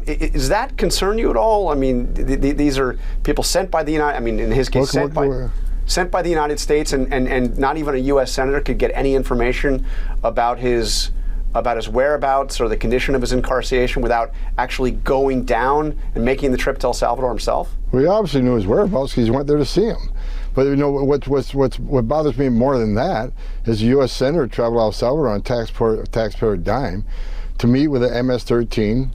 Does that concern you at all? I mean, these are people sent by the United. I mean, in his case, sent by the United States, and not even a U.S. senator could get any information about his whereabouts or the condition of his incarceration without actually going down and making the trip to El Salvador himself? Well, he obviously knew his whereabouts because he went there to see him. But you know what bothers me more than that is a U.S. senator traveled to El Salvador on taxpayer dime to meet with an MS-13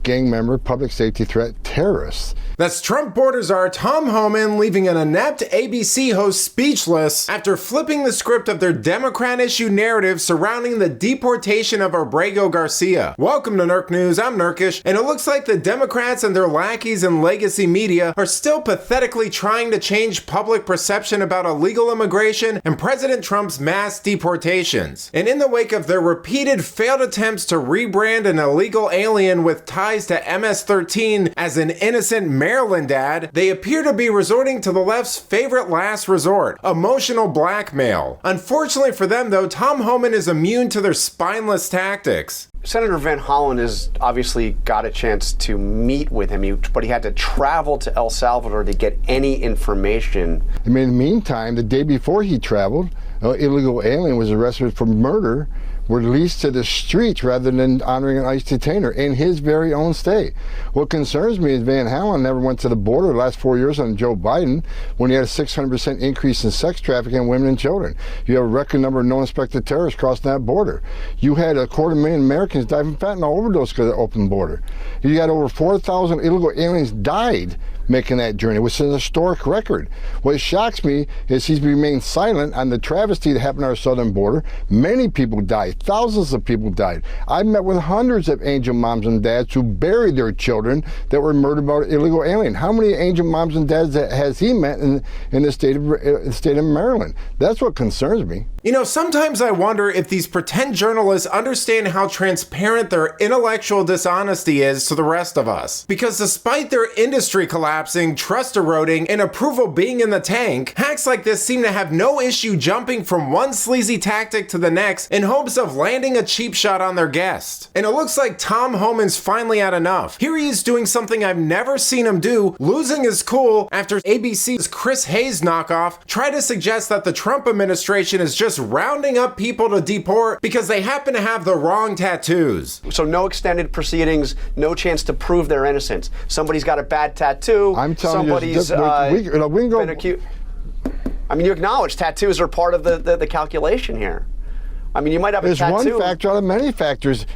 gang member, public safety threat terrorists. That's Trump border czar Tom Homan leaving an inept ABC host speechless after flipping the script of their Democrat-issued narrative surrounding the deportation of Abrego Garcia. Welcome to Nerk News, I'm Nerkish, and it looks like the Democrats and their lackeys in legacy media are still pathetically trying to change public perception about illegal immigration and President Trump's mass deportations. And in the wake of their repeated failed attempts to rebrand an illegal alien with ties to MS-13 as an innocent Maryland dad, they appear to be resorting to the left's favorite last resort, emotional blackmail. Unfortunately for them, though, Tom Homan is immune to their spineless tactics. Senator Van Hollen has obviously got a chance to meet with him, but he had to travel to El Salvador to get any information. I mean, in the meantime, the day before he traveled, an illegal alien was arrested for murder, were released to the streets rather than honoring an ICE detainer in his very own state. What concerns me is Van Hollen never went to the border the last 4 years under Joe Biden when he had a 600% increase in sex trafficking in women and children. You have a record number of no-inspected terrorists crossing that border. You had 250,000 Americans die from fentanyl overdose because of the open border. You had over 4,000 illegal aliens died making that journey, which is an historic record. What shocks me is he's remained silent on the travesty that happened on our southern border. Many people died. Thousands of people died. I met with hundreds of angel moms and dads who buried their children that were murdered by an illegal alien. How many angel moms and dads has he met in the state of Maryland? That's what concerns me. You know, sometimes I wonder if these pretend journalists understand how transparent their intellectual dishonesty is to the rest of us. Because despite their industry collapsing, trust eroding, and approval being in the tank, hacks like this seem to have no issue jumping from one sleazy tactic to the next in hopes of landing a cheap shot on their guest. And it looks like Tom Homan's finally had enough. Here he is doing something I've never seen him do, losing his cool after ABC's Chris Hayes knockoff tried to suggest that the Trump administration is just rounding up people to deport because they happen to have the wrong tattoos. So no extended proceedings, no chance to prove their innocence. Somebody's got a bad tattoo. I'm telling somebody's we can go. Been accused. I mean, you acknowledge tattoos are part of the calculation here. I mean, you might have a tattoo. There's one factor out of many factors.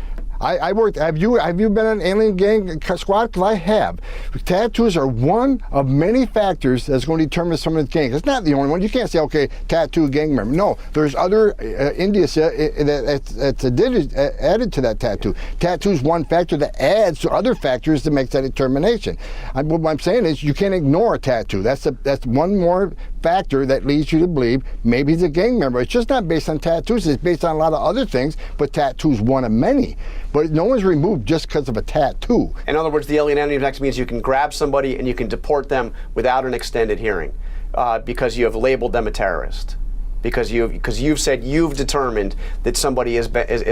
I worked. Have you been an alien gang squad? Because I have. Tattoos are one of many factors that's going to determine someone's gang. It's not the only one. You can't say, okay, tattoo gang member. No, there's other indicia that's added to that tattoo. Tattoo is one factor that adds to other factors that makes that determination. What I'm saying is you can't ignore a tattoo. That's one more factor that leads you to believe maybe he's a gang member. It's just not based on tattoos. It's based on a lot of other things, but tattoo's one of many. But no one's removed just because of a tattoo. In other words, the Alien Entity Act means you can grab somebody and you can deport them without an extended hearing because you have labeled them a terrorist. Because you've said you've determined that somebody is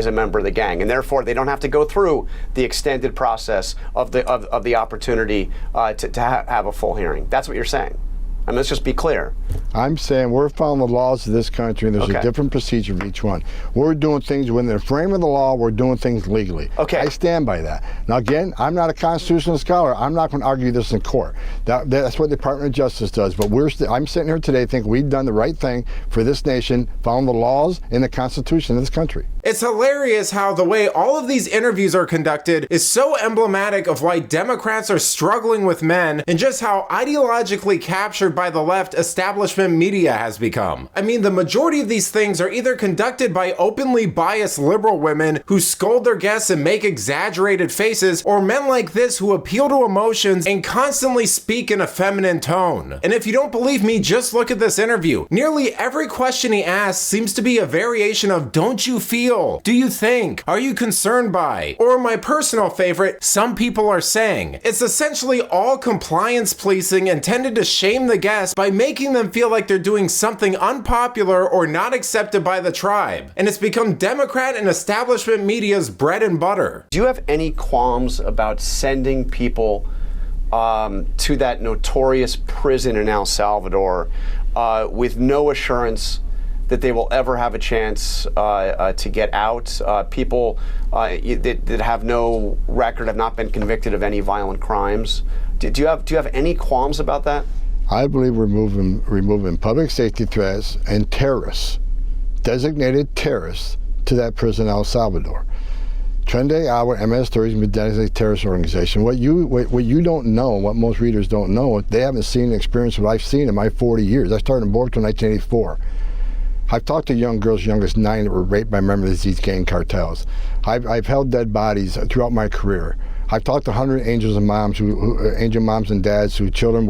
a member of the gang, and therefore they don't have to go through the extended process of the opportunity to have a full hearing. That's what you're saying. I mean, let's just be clear. I'm saying we're following the laws of this country, and there's a different procedure for each one. We're doing things within the frame of the law. We're doing things legally. Okay. I stand by that. Now, again, I'm not a constitutional scholar. I'm not going to argue this in court. That's what the Department of Justice does. But I'm sitting here today thinking we've done the right thing for this nation, following the laws and the Constitution of this country. It's hilarious how the way all of these interviews are conducted is so emblematic of why Democrats are struggling with men and just how ideologically captured by the left establishment media has become. I mean, the majority of these things are either conducted by openly biased liberal women who scold their guests and make exaggerated faces, or men like this who appeal to emotions and constantly speak in a feminine tone. And if you don't believe me, just look at this interview. Nearly every question he asks seems to be a variation of "don't you feel?" "Do you think?" "Are you concerned by?" Or my personal favorite, "some people are saying." It's essentially all compliance policing intended to shame the guests by making them feel like they're doing something unpopular or not accepted by the tribe. And it's become Democrat and establishment media's bread and butter. Do you have any qualms about sending people to that notorious prison in El Salvador with no assurance that they will ever have a chance to get out? People that have no record, have not been convicted of any violent crimes. Do you have any qualms about that? I believe removing public safety threats and terrorists, designated terrorists, to that prison in El Salvador. Trende Agua MS-30 has been designated a terrorist organization. What you don't know, what most readers don't know, they haven't seen and experienced what I've seen in my 40 years. I started in Boulder in 1984. I've talked to young girls, young as 9, that were raped by members of these gang cartels. I've held dead bodies throughout my career. I've talked to 100 angel moms and dads whose children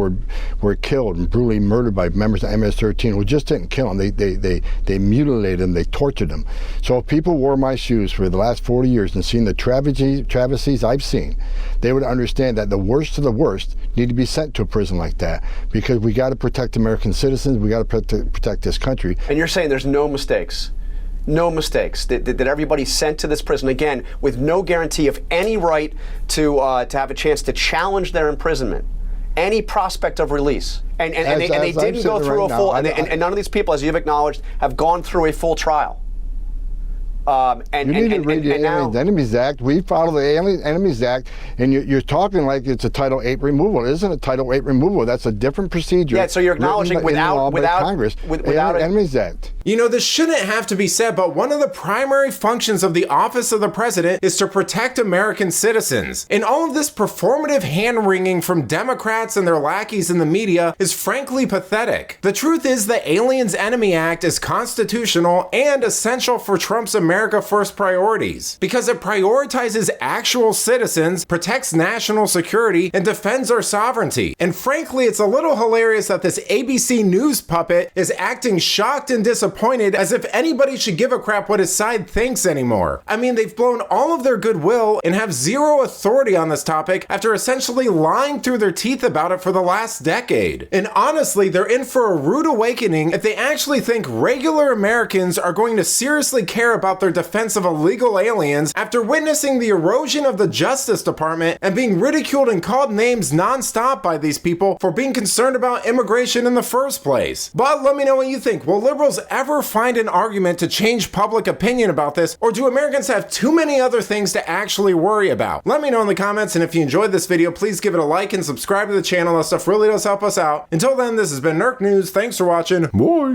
were killed and brutally murdered by members of MS-13 who just didn't kill them. They mutilated them, they tortured them. So if people wore my shoes for the last 40 years and seen the travesties I've seen, they would understand that the worst of the worst need to be sent to a prison like that, because we got to protect American citizens, we got to protect this country. And you're saying there's no mistakes? No mistakes, that everybody's sent to this prison, again, with no guarantee of any right to have a chance to challenge their imprisonment, any prospect of release. And they didn't go through a full, and none of these people, as you've acknowledged, have gone through a full trial. You need to read the Alien Enemies Act. We follow the Alien Enemies Act, and you're talking like it's a Title 8 removal. It isn't a Title 8 removal. That's a different procedure. Yeah, so you're acknowledging without Congress, without Enemies Act. You know, this shouldn't have to be said, but one of the primary functions of the office of the president is to protect American citizens. And all of this performative hand-wringing from Democrats and their lackeys in the media is frankly pathetic. The truth is the Aliens Enemy Act is constitutional and essential for Trump's America First priorities, because it prioritizes actual citizens, protects national security, and defends our sovereignty. And frankly, it's a little hilarious that this ABC News puppet is acting shocked and disappointed, as if anybody should give a crap what his side thinks anymore. I mean, they've blown all of their goodwill and have zero authority on this topic after essentially lying through their teeth about it for the last decade. And honestly, they're in for a rude awakening if they actually think regular Americans are going to seriously care about their defense of illegal aliens after witnessing the erosion of the Justice Department and being ridiculed and called names nonstop by these people for being concerned about immigration in the first place. But let me know what you think. Will liberals ever find an argument to change public opinion about this, or do Americans have too many other things to actually worry about? Let me know in the comments, and if you enjoyed this video, please give it a like and subscribe to the channel. That stuff really does help us out. Until then, this has been Nerk News. Thanks for watching. Bye.